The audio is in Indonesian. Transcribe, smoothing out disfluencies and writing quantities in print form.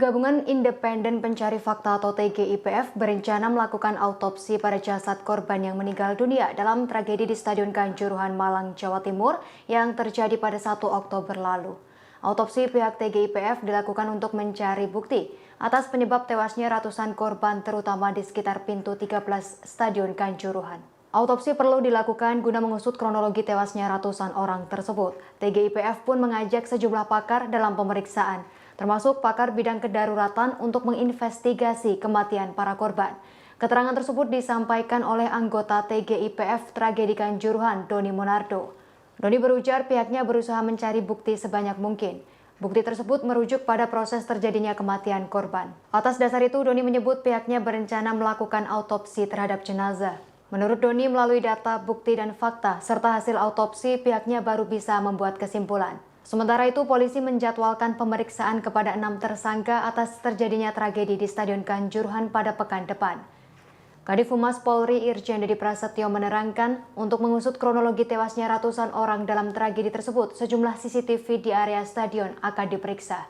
Gabungan Independen Pencari Fakta atau TGIPF berencana melakukan autopsi pada jasad korban yang meninggal dunia dalam tragedi di Stadion Kanjuruhan, Malang, Jawa Timur yang terjadi pada 1 Oktober lalu. Autopsi pihak TGIPF dilakukan untuk mencari bukti atas penyebab tewasnya ratusan korban terutama di sekitar pintu 13 Stadion Kanjuruhan. Autopsi perlu dilakukan guna mengusut kronologi tewasnya ratusan orang tersebut. TGIPF pun mengajak sejumlah pakar dalam pemeriksaan, termasuk pakar bidang kedaruratan untuk menginvestigasi kematian para korban. Keterangan tersebut disampaikan oleh anggota TGIPF Tragedi Kanjuruhan, Doni Monardo. Doni berujar pihaknya berusaha mencari bukti sebanyak mungkin. Bukti tersebut merujuk pada proses terjadinya kematian korban. Atas dasar itu, Doni menyebut pihaknya berencana melakukan autopsi terhadap jenazah. Menurut Doni, melalui data, bukti, dan fakta, serta hasil autopsi, pihaknya baru bisa membuat kesimpulan. Sementara itu, polisi menjadwalkan pemeriksaan kepada 6 tersangka atas terjadinya tragedi di Stadion Kanjuruhan pada pekan depan. Kadif Humas Polri Irjen Dedi Prasetyo menerangkan, untuk mengusut kronologi tewasnya ratusan orang dalam tragedi tersebut, sejumlah CCTV di area stadion akan diperiksa.